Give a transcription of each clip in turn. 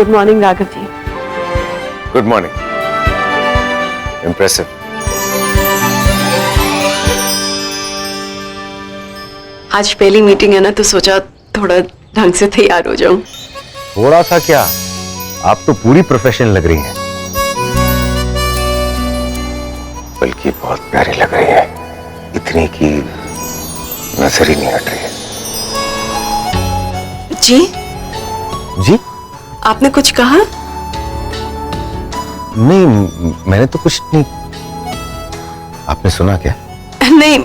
Good morning Raghav ji. Good morning. Impressive. आज पहली meeting है ना, तो सोचा थोड़ा ढंग से तैयार हो जाऊं। थोड़ा सा क्या, आप तो पूरी प्रोफेशनल लग रही हैं। बल्कि बहुत प्यारी लग रही है, इतनी की नजर ही नहीं हट रही है। जी जी? आपने कुछ कहा? नहीं, मैंने तो कुछ नहीं। आपने सुना क्या? नहीं,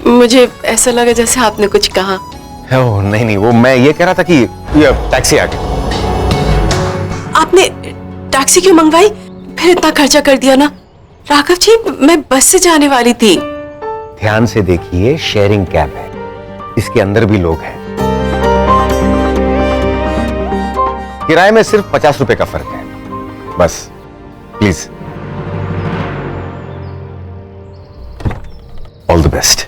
मुझे ऐसा लगा जैसे आपने कुछ कहा। ओह नहीं नहीं, वो मैं ये कह रहा था कि ये टैक्सी आ गई। आपने टैक्सी क्यों मंगवाई? फिर इतना खर्चा कर दिया ना। राघव जी, मैं बस से जाने वाली थी। ध्यान से देखिए, शेयरिंग कैब है, इसके अंदर भी लोग हैं। किराए में सिर्फ 50 रुपए का फर्क है, बस। Please, all the best.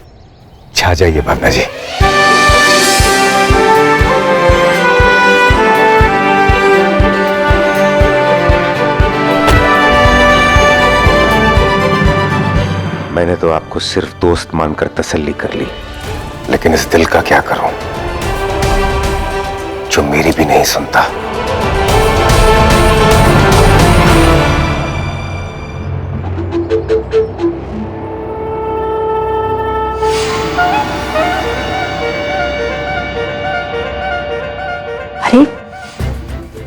छा जाइए भावना जी। मैंने तो आपको सिर्फ दोस्त मानकर तसल्ली कर ली, लेकिन इस दिल का क्या करूं जो मेरी भी नहीं सुनता। अरे,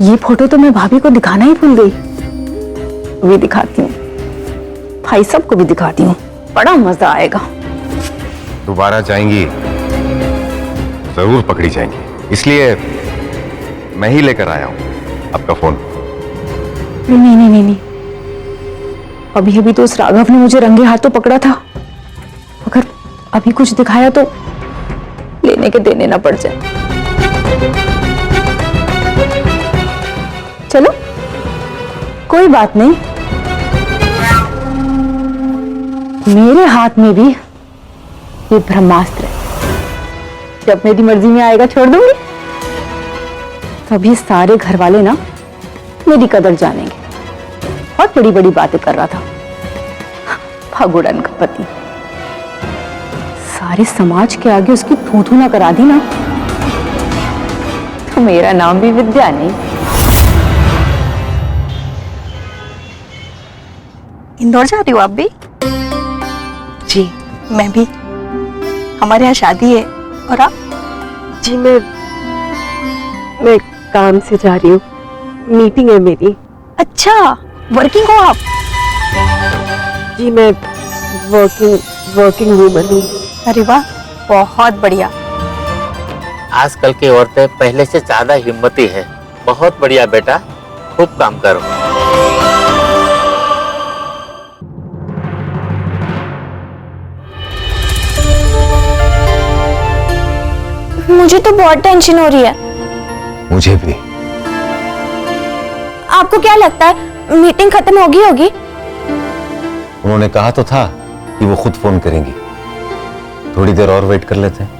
ये फोटो तो मैं भाभी को दिखाना ही भूल गई। अभी दिखाती हूँ, भाई सबको भी दिखाती हूँ, बड़ा मजा आएगा। दोबारा जाएंगी, जरूर पकड़ी जाएंगी, इसलिए मैं ही लेकर आया हूं आपका फोन। नहीं नहीं नहीं नहीं, अभी अभी तो उस राघव ने मुझे रंगे हाथों पकड़ा था। अगर अभी कुछ दिखाया तो लेने के देने ना पड़ जाए। चलो, कोई बात नहीं, मेरे हाथ में भी ये ब्रह्मास्त्र है। जब मेरी मर्जी में आएगा छोड़ दूंगी, तभी सारे घर वाले ना मेरी कदर जानेंगे। बहुत बड़ी बड़ी बातें कर रहा था भगुड़न का पति। सारे समाज के आगे उसकी थू-थू ना करा दी ना, तो मेरा नाम भी विद्या नहीं। इंदौर जा रही हो आप भी? जी मैं भी। हमारे यहाँ शादी है। और आप? जी, मैं काम से जा रही हूँ, मीटिंग है मेरी। अच्छा, वर्किंग हो आप? जी, मैं वर्किंग वूमन हूँ। अरे वाह, बहुत बढ़िया। आजकल की औरतें पहले से ज्यादा हिम्मती है। बहुत बढ़िया बेटा, खूब काम करो। मुझे तो बहुत टेंशन हो रही है। मुझे भी। आपको क्या लगता है, मीटिंग खत्म होगी? उन्होंने कहा तो था कि वो खुद फोन करेंगी। थोड़ी देर और वेट कर लेते हैं।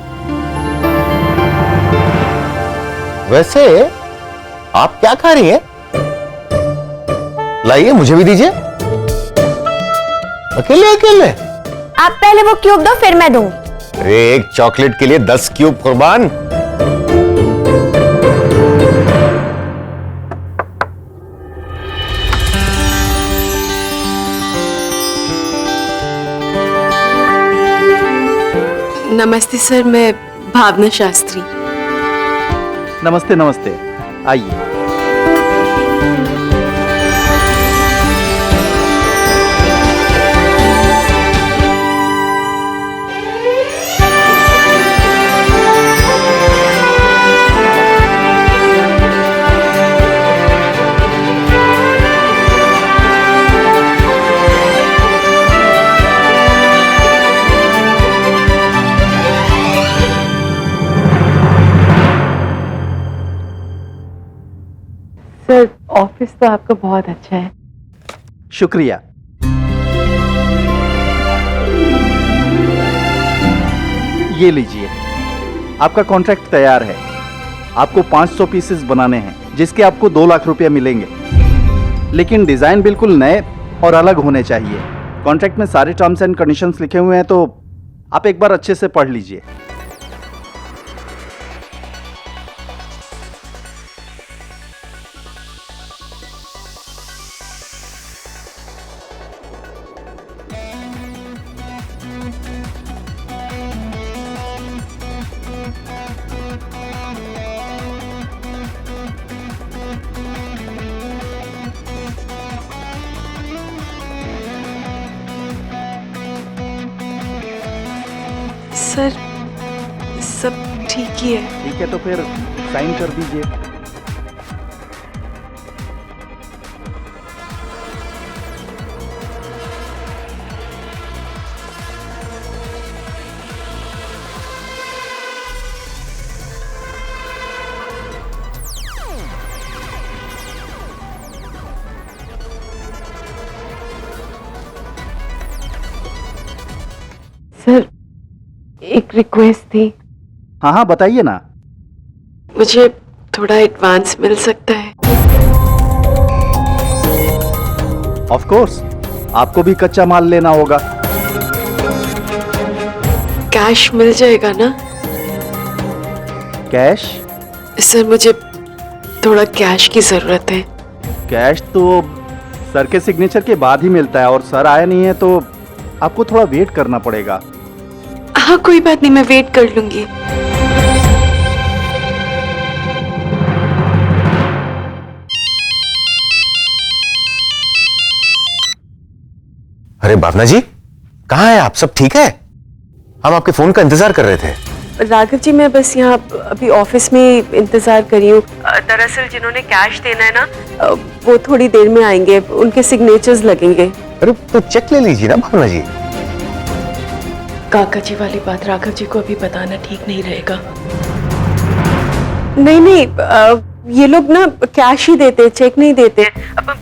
वैसे आप क्या खा रही हैं? लाइए, मुझे भी दीजिए। अकेले अकेले? आप पहले वो क्यूब दो, फिर मैं दूंगी। अरे, एक चॉकलेट के लिए 10 क्यूब कुर्बान। नमस्ते सर, मैं भावना शास्त्री। नमस्ते नमस्ते, आइए। सर, ऑफिस तो आपका बहुत अच्छा है। शुक्रिया। ये लीजिए, आपका कॉन्ट्रैक्ट तैयार है। आपको 500 पीसेस बनाने हैं, जिसके आपको 2 लाख रुपया मिलेंगे, लेकिन डिजाइन बिल्कुल नए और अलग होने चाहिए। कॉन्ट्रैक्ट में सारे टर्म्स एंड कंडीशंस लिखे हुए हैं, तो आप एक बार अच्छे से पढ़ लीजिए। सर सब ठीक ही है। ठीक है, तो फिर साइन कर दीजिए। सर एक रिक्वेस्ट थी। हाँ हाँ, बताइए ना। मुझे थोड़ा एडवांस मिल सकता है? ऑफ कोर्स, आपको भी कच्चा माल लेना होगा। कैश मिल जाएगा ना? कैश? सर मुझे थोड़ा कैश की जरूरत है। कैश तो सर के सिग्नेचर के बाद ही मिलता है, और सर आया नहीं है तो आपको थोड़ा वेट करना पड़ेगा। हाँ कोई बात नहीं, मैं वेट कर लूंगी। अरे भावना जी, कहाँ हैं आप? सब ठीक है? हम आपके फोन का इंतजार कर रहे थे। राघव जी मैं बस यहाँ अभी ऑफिस में इंतजार कर रही हूँ। दरअसल जिन्होंने कैश देना है ना, वो थोड़ी देर में आएंगे, उनके सिग्नेचर्स लगेंगे। अरे तो चेक ले लीजिए ना भावना जी। काका जी वाली बात राघव जी को अभी बताना ठीक नहीं रहेगा। नहीं नहीं, ये लोग ना कैश ही देते, चेक नहीं देते।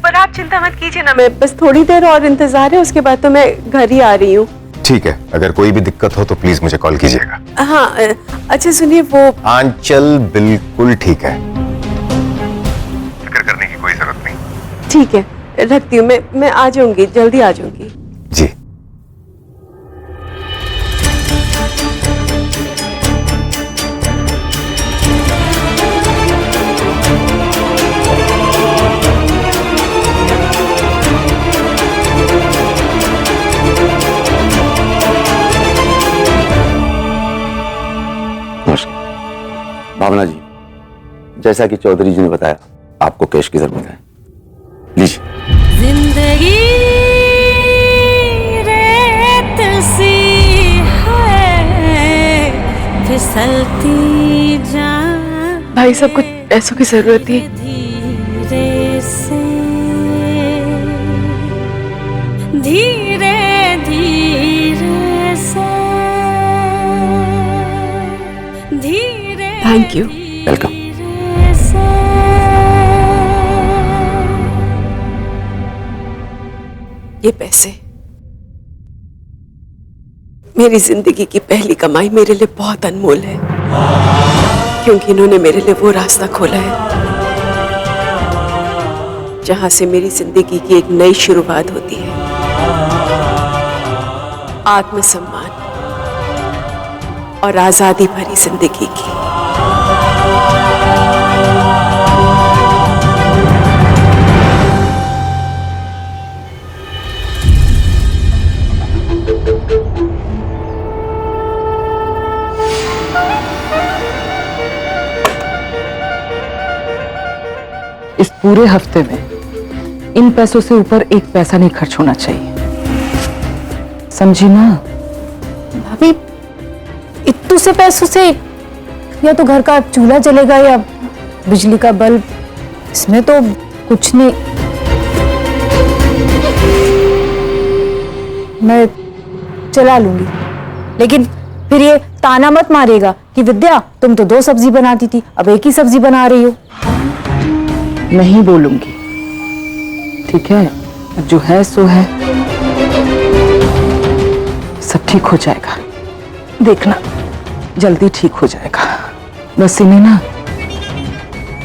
पर आप चिंता मत कीजिए ना, मैं बस थोड़ी देर और इंतजार है, उसके बाद तो मैं घर ही आ रही हूँ। ठीक है, अगर कोई भी दिक्कत हो तो प्लीज मुझे कॉल कीजिएगा। हाँ अच्छा सुनिए, वो आंचल बिल्कुल ठीक है, फिक्र करने की कोई जरूरत नहीं। ठीक है, रखती हूँ। मैं आ जाऊंगी, जल्दी आ जाऊंगी। जी। भावना जी, जैसा कि चौधरी जी ने बताया, आपको कैश की जरूरत है। लीजिए। जिंदगी रेत सी है, फिसलती जा। भाई सब कुछ पैसों की जरूरत थी। धीरे से, धीरे धीरे से, धीरे। Thank you. वेलकम। ये पैसे मेरी जिंदगी की पहली कमाई मेरे लिए बहुत अनमोल है, क्योंकि इन्होंने मेरे लिए वो रास्ता खोला है जहां से मेरी जिंदगी की एक नई शुरुआत होती है। आत्मसम्मान और आजादी भरी जिंदगी की। इस पूरे हफ्ते में इन पैसों से ऊपर एक पैसा नहीं खर्च होना चाहिए, समझी ना? भाभी इतने से पैसों से या तो घर का चूल्हा जलेगा या बिजली का बल्ब, इसमें तो कुछ नहीं। मैं चला लूंगी, लेकिन फिर ये ताना मत मारेगा कि विद्या तुम तो 2 सब्जी बनाती थी, अब एक ही सब्जी बना रही हो। नहीं बोलूंगी, ठीक है? जो है सो है, सब ठीक हो जाएगा, देखना जल्दी ठीक हो जाएगा। बस इन्हें ना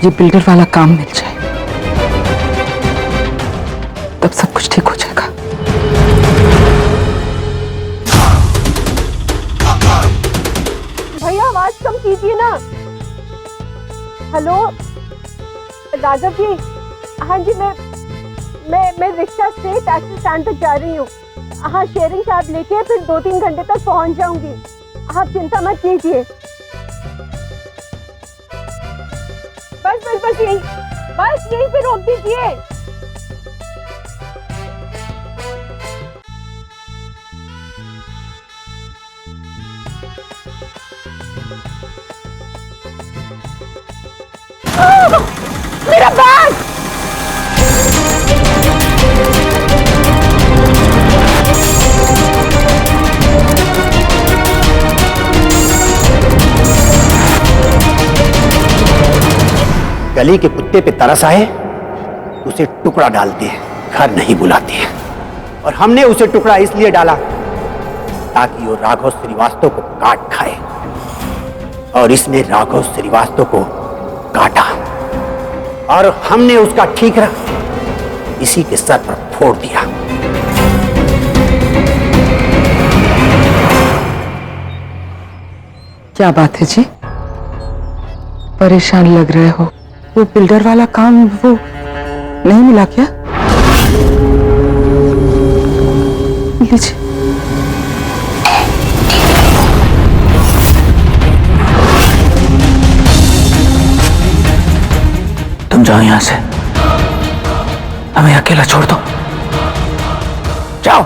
ये बिल्डर वाला काम मिल जाए, तब सब कुछ ठीक हो जाएगा। भैया आवाज कम कीजिए ना। हेलो राघव जी। हाँ जी, मैं रिक्शा से टैक्सी स्टैंड तक जा रही हूँ। हाँ, शेयरिंग कैब लेके फिर 2-3 घंटे तक पहुँच जाऊंगी। आप चिंता मत कीजिए। बस यहीं पे रोक दीजिए। मेरा बैग! गली के कुत्ते पे तरस आए, उसे टुकड़ा डालते हैं, घर नहीं बुलाते हैं। और हमने उसे टुकड़ा इसलिए डाला ताकि वो राघव श्रीवास्तव को काट खाए, और इसने राघव श्रीवास्तव को काटा और हमने उसका ठीकरा इसी के सर पर फोड़ दिया। क्या बात है जी, परेशान लग रहे हो? वो बिल्डर वाला काम वो नहीं मिला क्या? लीजिए। तुम जाओ यहां से, हमें अकेला छोड़ दो, जाओ।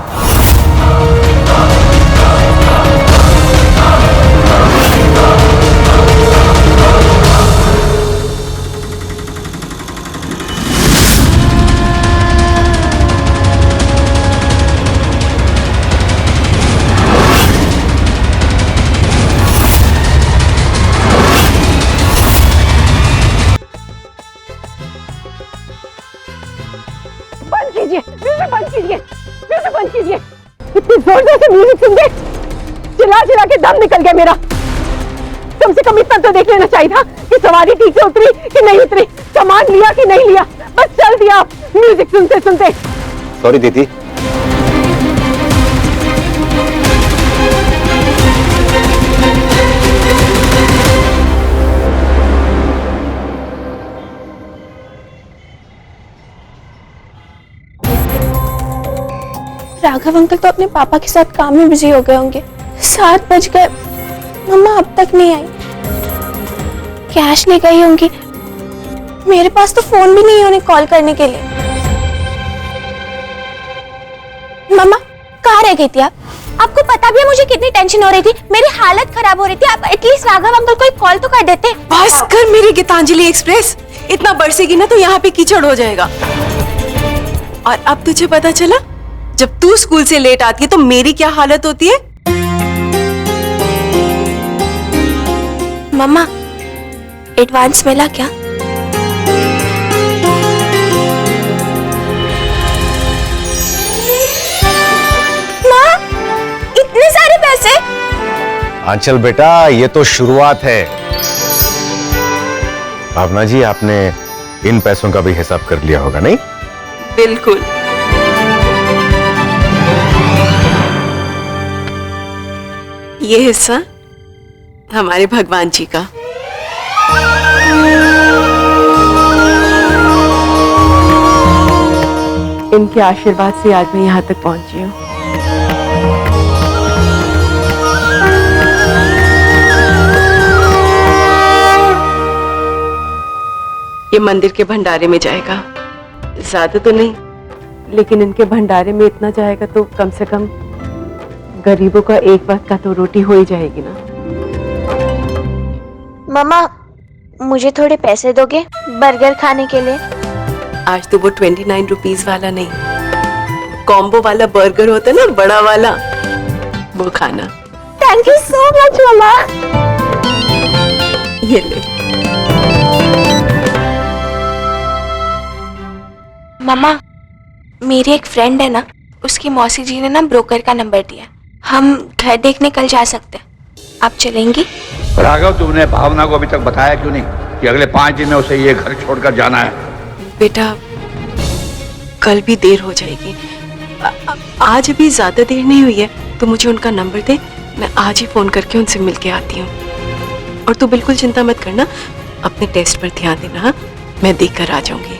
बंद कीजिए। इतनी जोर जोर से म्यूजिक सुन के चिल्ला चिल्ला के दम निकल गया मेरा। कम से कम इतना तो देख लेना चाहिए था कि सवारी ठीक से उतरी कि नहीं उतरी, सामान लिया कि नहीं लिया। बस चल दिया म्यूजिक सुनते सुनते। सॉरी दीदी। राघव अंकल तो अपने पापा के साथ काम में बिजी हो गए होंगे। 7 बज गए, मम्मा अब तक नहीं आई। कैश ले गई होंगी, मेरे पास तो फोन भी नहीं है उन्हें कॉल करने के लिए। मम्मा कहाँ रह गई थी आप? आपको पता भी है मुझे कितनी टेंशन हो रही थी, मेरी हालत खराब हो रही थी। आप एटलीस्ट राघव अंकल को एक कॉल तो कर देते। बस कर मेरी गीतांजलि एक्सप्रेस, इतना बरसेगी ना तो यहाँ पे कीचड़ हो जाएगा। और अब तुझे पता चला, जब तू स्कूल से लेट आती है तो मेरी क्या हालत होती है। मम्मा एडवांस मिला क्या? माँ इतने सारे पैसे? आंचल बेटा, ये तो शुरुआत है। भावना जी, आपने इन पैसों का भी हिसाब कर लिया होगा, नहीं? बिल्कुल। ये हिस्सा हमारे भगवान जी का। इनके आशीर्वाद से आज मैं यहाँ तक पहुंची हूँ। ये मंदिर के भंडारे में जाएगा। ज्यादा तो नहीं, लेकिन इनके भंडारे में इतना जाएगा तो कम से कम गरीबों का एक वक्त का तो रोटी हो ही जाएगी ना। मम्मा मुझे थोड़े पैसे दोगे बर्गर खाने के लिए? आज तो वो 29 रुपीस वाला नहीं, कॉम्बो वाला बर्गर होता है ना, बड़ा वाला, वो खाना। थैंक यू सो मच मम्मा। ये ले। मम्मा मेरी एक फ्रेंड है ना, उसकी मौसी जी ने ना ब्रोकर का नंबर दिया, हम घर देखने कल जा सकते हैं, आप चलेंगी? राघव, तुमने भावना को अभी तक बताया क्यों नहीं? कि अगले 5 दिन में उसे ये घर छोड़कर जाना है। बेटा कल भी देर हो जाएगी, आज अभी ज्यादा देर नहीं हुई है, तो मुझे उनका नंबर दे, मैं आज ही फोन करके उनसे मिलके आती हूँ। और तू बिल्कुल चिंता मत करना, अपने टेस्ट पर ध्यान देना। हाँ, मैं देख कर आ जाऊंगी।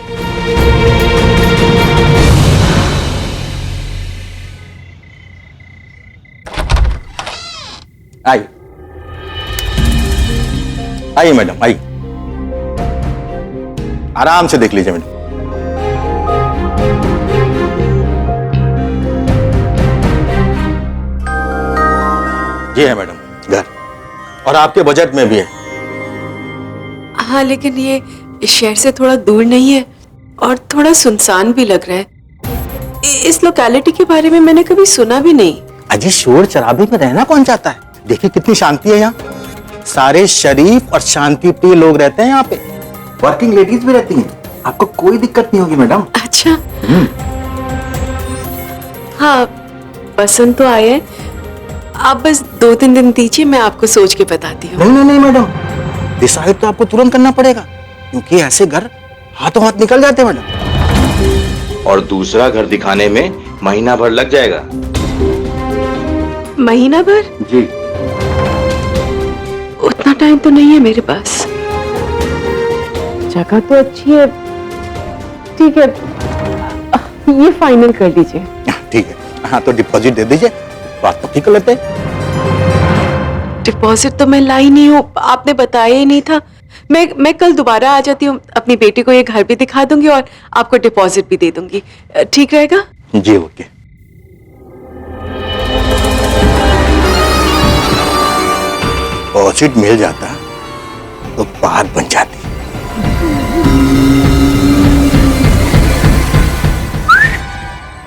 आइए आइए मैडम, आइए, आराम से देख लीजिए मैडम। ये है मैडम घर, और आपके बजट में भी है। हाँ, लेकिन ये शहर से थोड़ा दूर नहीं है और थोड़ा सुनसान भी लग रहा है। इस लोकेलिटी के बारे में मैंने कभी सुना भी नहीं। अजी शोर शराबे में रहना कौन चाहता है? देखिए कितनी शांति है यहाँ, सारे शरीफ और शांति प्रिय लोग रहते हैं यहाँ पे, वर्किंग लेडीज भी रहती हैं, आपको कोई दिक्कत नहीं होगी मैडम। अच्छा, हाँ पसंद तो आया है, आप बस 2-3 दिन दीजिए, मैं आपको सोच के बताती हूँ। नहीं मैडम, डिसाइड तो आपको तुरंत करना पड़ेगा, क्योंकि ऐसे घर हाथों हाथ निकल जाते हैं मैडम। और दूसरा घर दिखाने में महीना भर लग जाएगा। महीना भर? जी। उतना टाइम तो नहीं है मेरे पास। जगह तो अच्छी है, ठीक है, ये फाइनल कर दीजिए। ठीक है, हाँ तो डिपॉजिट दे दीजिए, बात पक्की कर लेते हैं। डिपॉजिट तो मैं लाई नहीं हूँ, आपने बताया ही नहीं था। मैं कल दोबारा आ जाती हूँ, अपनी बेटी को ये घर भी दिखा दूंगी और आपको डिपॉजिट भी दे दूंगी, ठीक रहेगा? जी ओके। डिपॉजिट मिल जाता तो बात बन जाती।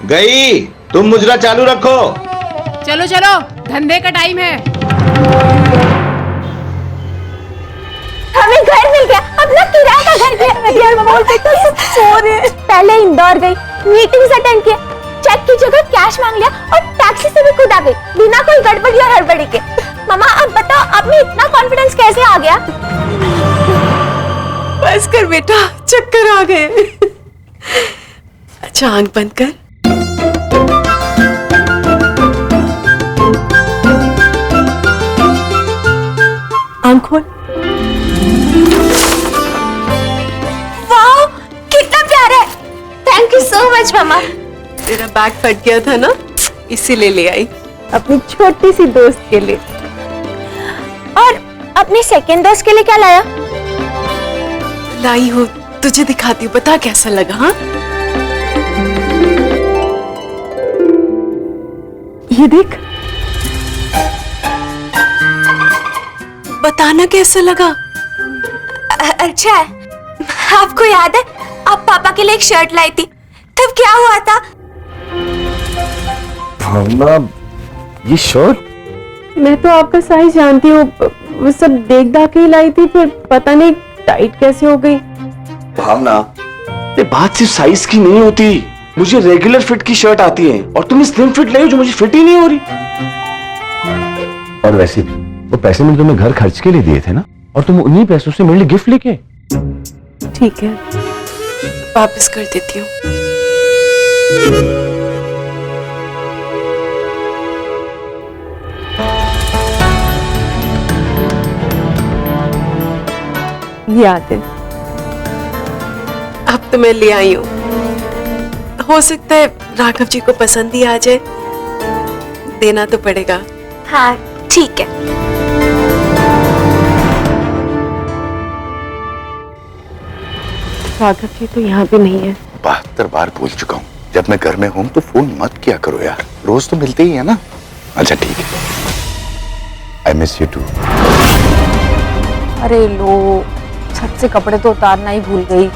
गई, तुम मुजरा चालू रखो। चलो चलो, धंधे का टाइम है। हमें घर मिल गया, अपना किराए का घर भी। यार बोलते तो सब सो रहे हैं। पहले इंदौर गई, मीटिंग्स अटेंड किया, चेक की जगह कैश मांग लिया और टैक्सी से भी खुद आ गई, बिना कोई गड़बड़ी और हड़बड़ी के। मामा अब बताओ, आप में इतना कॉन्फिडेंस कैसे आ गया? बस कर बेटा, चक्कर आ गए। अच्छा आंख बंद कर। आंख खोल। वाह, कितना प्यारा है। थैंक यू सो मच मामा। तेरा बैग फट गया था ना, इसीलिए ले आई, अपनी छोटी सी दोस्त के लिए। और अपनी सेकंड दोस्त के लिए क्या लाया? लाई हूँ, तुझे दिखाती हूँ, बता कैसा लगा। हाँ ये देख, बताना कैसा लगा। अच्छा है, आपको याद है आप पापा के लिए एक शर्ट लाई थी, तब क्या हुआ था? भावना, ये शर्ट? मैं तो आपका साइज जानती हूँ, वो सब देख दाख के ही लाई थी, फिर पता नहीं टाइट कैसे हो गई। भावना, ये बात सिर्फ साइज की नहीं होती, मुझे रेगुलर फिट की शर्ट आती है और तुम स्लिम फिट लाई जो मुझे फिट ही नहीं हो रही। और वैसे भी वो पैसे मैंने तुम्हें घर खर्च के लिए दिए थे ना, और तुम उन्हीं पैसों से मेरे लिए गिफ्ट लेके। ठीक है, वापस कर देती हूँ। याद है, अब तो मैं ले आई हूँ, हो सकता है राघव जी को पसंद ही आ जाए, देना तो पड़ेगा। हाँ ठीक है। राघव जी तो यहाँ पे नहीं है। 72 बार बोल चुका हूँ, जब मैं घर में हूँ तो फोन मत किया करो यार, रोज तो मिलते ही है ना। अच्छा ठीक है, आई मिस यू टू। अरे लो, छत से कपड़े तो उतारना ही भूल गई।